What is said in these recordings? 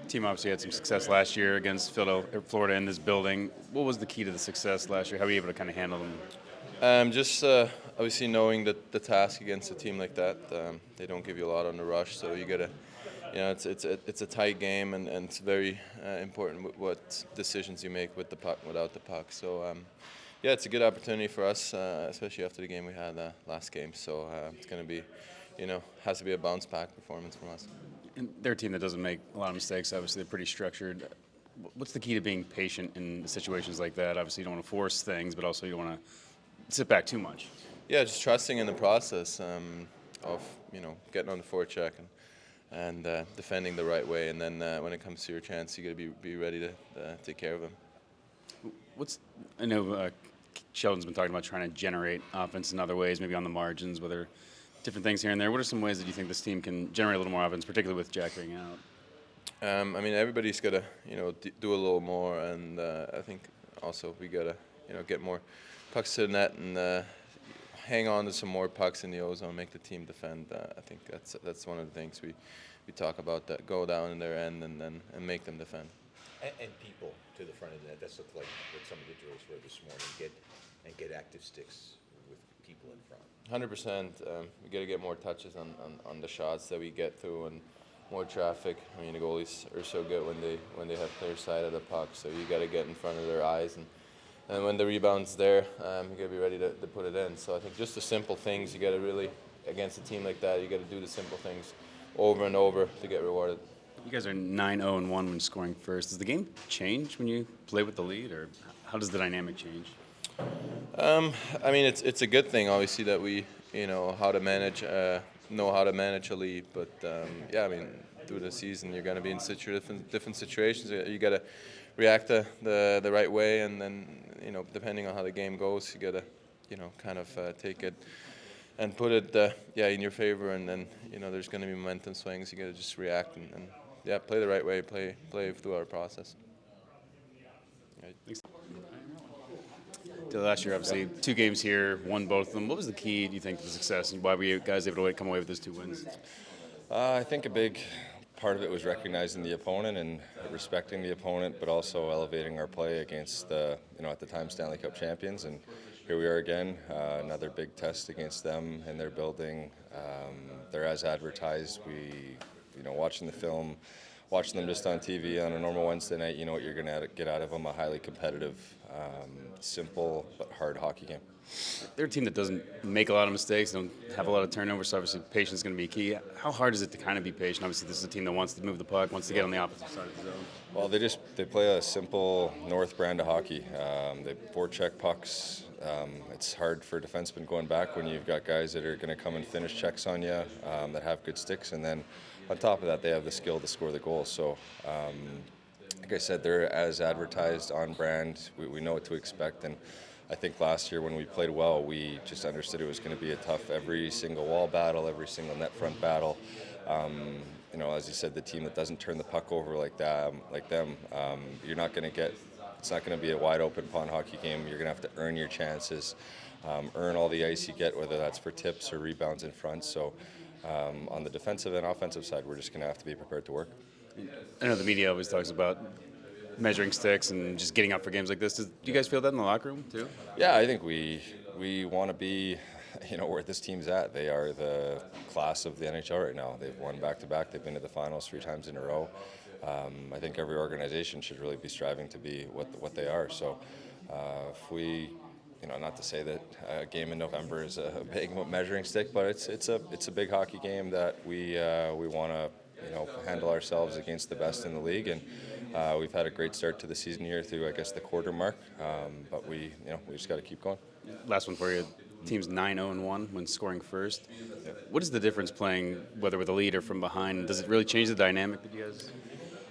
Team obviously had some success last year against Philadelphia, Florida in this building. What was the key to the success last year? How were you able to kind of handle them? Just obviously knowing that the task against a team like that, they don't give you a lot on the rush, so you gotta, it's a tight game, and it's very important what decisions you make with the puck, without the puck. So yeah, it's a good opportunity for us, especially after the game we had last game. So it's gonna be, has to be a bounce back performance from us. And they're a team that doesn't make a lot of mistakes. Obviously, they're pretty structured. What's the key to being patient in situations like that? Obviously, you don't want to force things, but also you don't want to sit back too much. Yeah, just trusting in the process of getting on the forecheck and defending the right way, and then when it comes to your chance, you got to be ready to take care of them. I know Sheldon's been talking about trying to generate offense in other ways, maybe on the margins, whether different things here and there. What are some ways that you think this team can generate a little more offense, particularly with Jack being out? I mean, everybody's got to do a little more, and I think also we got to get more pucks to the net and hang on to some more pucks in the ozone, make the team defend. I think that's one of the things we talk about, that go down in their end and make them defend. And people to the front of the net. That's looked like what some of the drills were this morning. Get active sticks with people in front. 100%. We got to get more touches on the shots that we get through, and more traffic. I mean, the goalies are so good when they have clear sight of the puck, so you got to get in front of their eyes, and when the rebound's there, you got to be ready to put it in. So I think just the simple things, you got to really, against a team like that, you got to do the simple things over and over to get rewarded. You guys are 9-0-1 when scoring first. Does the game change when you play with the lead, or how does the dynamic change? I mean, it's a good thing, obviously, that we know how to manage a lead. But yeah, I mean, through the season, you're going to be in different situations. You got to react the right way, and then depending on how the game goes, you got to kind of take it and put it in your favor. And then there's going to be momentum swings. You got to just react and play the right way, play through our process. Right. Thanks. Last year, obviously, 2 games here, won both of them. What was the key, do you think, to the success, and why were you guys able to come away with those 2 wins? I think a big part of it was recognizing the opponent and respecting the opponent, but also elevating our play against the, at the time, Stanley Cup champions. And here we are again, another big test against them in their building. They're as advertised. Watching the film, watching them just on TV on a normal Wednesday night, you know what you're going to get out of them, a highly competitive, simple but hard hockey game. They're a team that doesn't make a lot of mistakes, don't have a lot of turnovers, so obviously patience is going to be key. How hard is it to kind of be patient? Obviously, this is a team that wants to move the puck, wants to get on the opposite side of the zone. Well, they play a simple North brand of hockey. They forecheck pucks. It's hard for defensemen going back when you've got guys that are going to come and finish checks on you, that have good sticks, and then on top of that, they have the skill to score the goals. So, like I said, they're as advertised, on brand. We know what to expect, and I think last year when we played well, we just understood it was going to be a tough every single wall battle, every single net front battle. As you said, the team that doesn't turn the puck over like them, you're not going to get. It's not going to be a wide open pond hockey game. You're going to have to earn your chances, earn all the ice you get, whether that's for tips or rebounds in front. So. On the defensive and offensive side, we're just going to have to be prepared to work. I know the media always talks about measuring sticks and just getting up for games like this. Do you guys feel that in the locker room too? Yeah, I think we want to be, where this team's at. They are the class of the NHL right now. They've won back-to-back. They've been to the finals 3 times in a row. I think every organization should really be striving to be what they are. So if we not to say that a game in November is a big measuring stick, but it's a big hockey game that we want to handle ourselves against the best in the league, and we've had a great start to the season here through, I guess, the quarter mark, but we just got to keep going. Last one for you. Team's 9-0-1 when scoring first. What is the difference playing whether with a lead or from behind? Does it really change the dynamic that you guys?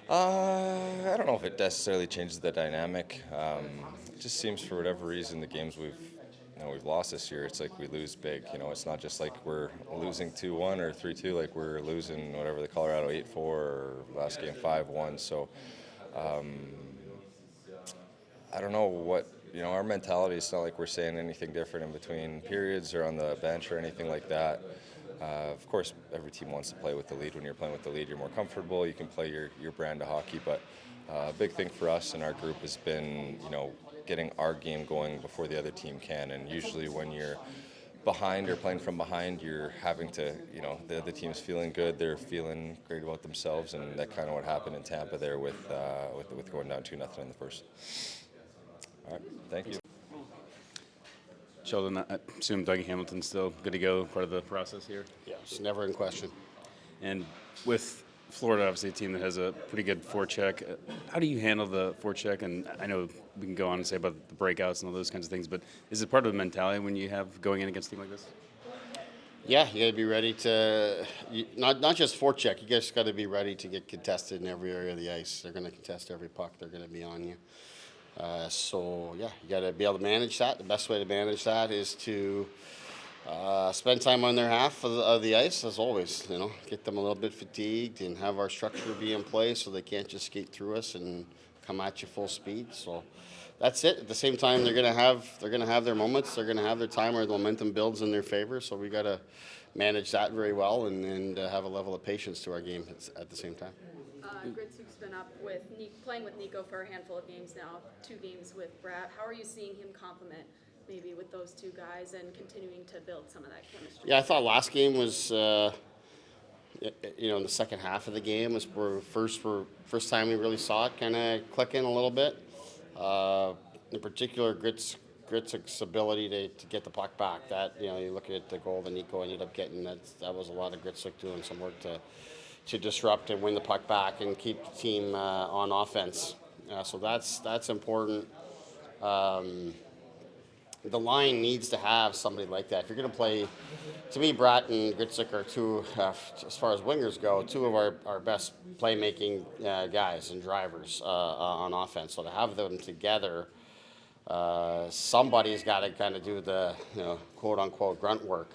I don't know if it necessarily changes the dynamic. It just seems for whatever reason the games we've lost this year, it's like we lose big. It's not just like we're losing 2-1 or 3-2, like we're losing whatever the Colorado 8-4 or last game 5-1. So I don't know what, our mentality is not like we're saying anything different in between periods or on the bench or anything like that. Of course, every team wants to play with the lead. When you're playing with the lead, you're more comfortable. You can play your brand of hockey. But a big thing for us in our group has been, getting our game going before the other team can. And usually when you're behind or playing from behind, you're having to, the other team's feeling good. They're feeling great about themselves. And that kind of what happened in Tampa there with going down 2-0 in the first. All right, thank you. Sheldon, I assume Dougie Hamilton's still good to go, part of the process here? Yeah, it's never in question. And with Florida, obviously a team that has a pretty good forecheck, how do you handle the forecheck? And I know we can go on and say about the breakouts and all those kinds of things, but is it part of the mentality when you have going in against a team like this? Yeah, you got to be ready to not just forecheck. You just got to be ready to get contested in every area of the ice. They're going to contest every puck. They're going to be on you. So yeah, you got to be able to manage that. The best way to manage that is to spend time on their half of the ice, as always. Get them a little bit fatigued and have our structure be in place so they can't just skate through us and come at you full speed. So that's it. At the same time, they're gonna have their moments. They're gonna have their time where the momentum builds in their favor. So we got to manage that very well and have a level of patience to our game at the same time. Gritzuk's been up with playing with Nico for a handful of games now, 2 games with Brad. How are you seeing him complement maybe with those 2 guys and continuing to build some of that chemistry? Yeah, I thought last game was, in the second half of the game was first time we really saw it kind of clicking a little bit. In particular, Gritzuk's ability to get the puck back. That you look at the goal that Nico ended up getting. That was a lot of Gritzuk doing some work to disrupt and win the puck back and keep the team on offense. So that's important. The line needs to have somebody like that. If you're going to play, to me, Bratt and Gritzuk are 2, as far as wingers go, 2 of our best playmaking guys and drivers on offense. So to have them together, somebody's got to kind of do the quote unquote grunt work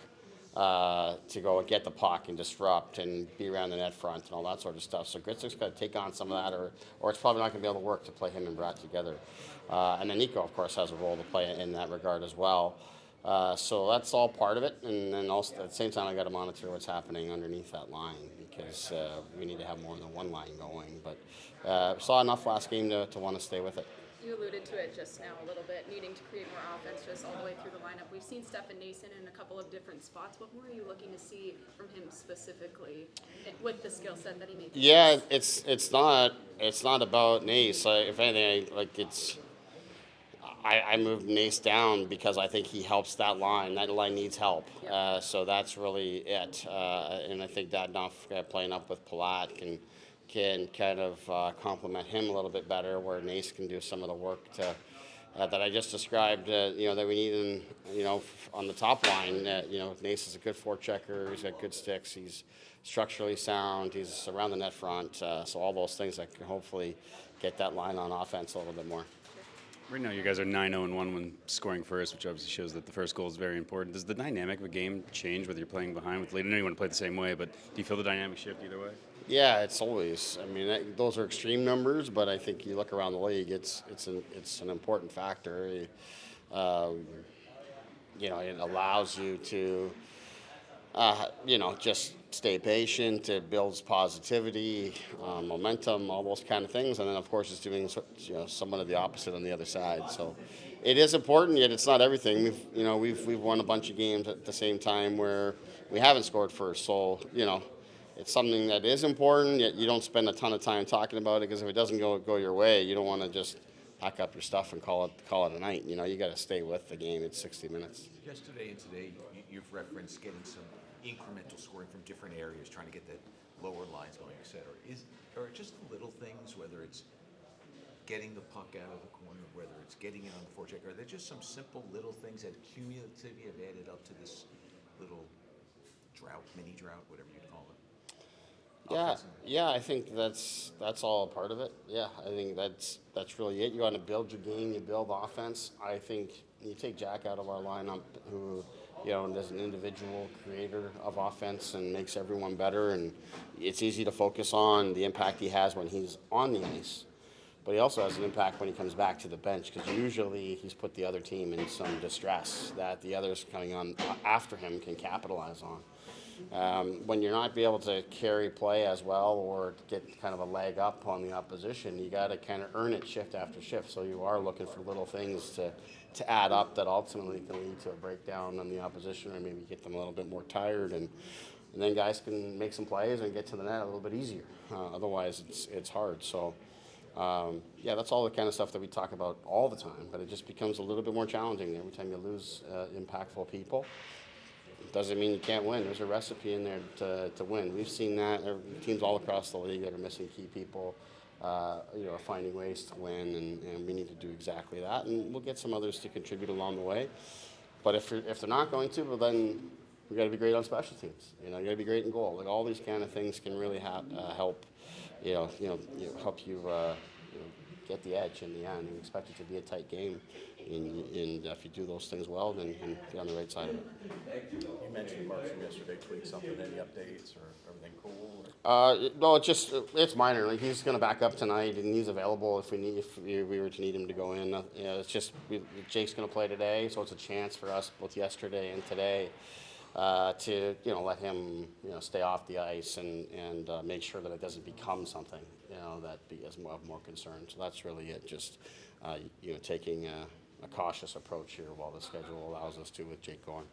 to go and get the puck and disrupt and be around the net front and all that sort of stuff. So Gritzuk's got to take on some of that, or it's probably not going to be able to work to play him and Bratt together. And then Nico, of course, has a role to play in that regard as well. So that's all part of it. And then also at the same time, I got to monitor what's happening underneath that line because we need to have more than one line going. But saw enough last game to want to stay with it. You alluded to it just now a little bit, needing to create more offense just all the way through the lineup. We've seen Stefan Nason in a couple of different spots. What more are you looking to see from him specifically with the skill set that he may? Yeah, it's not about Nace. If anything, I moved Nace down because I think he helps that line. That line needs help. Yep. So that's really it. And I think that enough playing up with Palat can kind of complement him a little bit better, where Nace can do some of the work that I just described. That we need on the top line. Nace is a good forechecker. He's got good sticks. He's structurally sound. He's around the net front. So all those things that can hopefully get that line on offense a little bit more. Right now, you guys are 9-0-1 when scoring first, which obviously shows that the first goal is very important. Does the dynamic of a game change whether you're playing behind with lead? I know you want to play the same way, but do you feel the dynamic shift either way? Yeah, it's always. I mean, those are extreme numbers, but I think you look around the league, it's an important factor. It allows you to, just stay patient. It builds positivity, momentum, all those kind of things, and then of course it's doing somewhat of the opposite on the other side. So it is important, yet it's not everything. We've won a bunch of games at the same time where we haven't scored first. So it's something that is important, yet you don't spend a ton of time talking about it, because if it doesn't go your way, you don't want to just pack up your stuff and call it a night. You got to stay with the game. It's 60 minutes. Yesterday and today, you've referenced getting some incremental scoring from different areas, trying to get the lower lines going, et cetera. Are just the little things, whether it's getting the puck out of the corner, whether it's getting it on the forecheck, are there just some simple little things that cumulatively have added up to this little mini drought, whatever you call it? Yeah, I think that's all a part of it. Yeah, I think that's really it. You want to build your game, you build offense. I think you take Jack out of our lineup, who is an individual creator of offense and makes everyone better, and it's easy to focus on the impact he has when he's on the ice. But he also has an impact when he comes back to the bench, because usually he's put the other team in some distress that the others coming on after him can capitalize on. When you're not be able to carry play as well or get kind of a leg up on the opposition, you got to kind of earn it shift after shift. So you are looking for little things to add up that ultimately can lead to a breakdown on the opposition or maybe get them a little bit more tired. And then guys can make some plays and get to the net a little bit easier. Otherwise, it's hard. So, yeah, that's all the kind of stuff that we talk about all the time, but it just becomes a little bit more challenging every time you lose impactful people. Doesn't mean you can't win. There's a recipe in there to win. We've seen that. There are teams all across the league that are missing key people, are finding ways to win, and we need to do exactly that. And we'll get some others to contribute along the way. But if they're not going to, well, then we got to be great on special teams. You got to be great in goal. Like all these kind of things can really help. Help you. Get the edge in the end. You expect it to be a tight game, and if you do those things well, then you can be on the right side of it. You mentioned Mark from yesterday tweaked something. Any updates or everything cool? No, it's minor. Like he's going to back up tonight, and he's available if we were to need him to go in. It's just Jake's going to play today, so it's a chance for us both yesterday and today to let him stay off the ice and make sure that it doesn't become something that is more concern. So that's really it. Just taking a cautious approach here while the schedule allows us to with Jake going.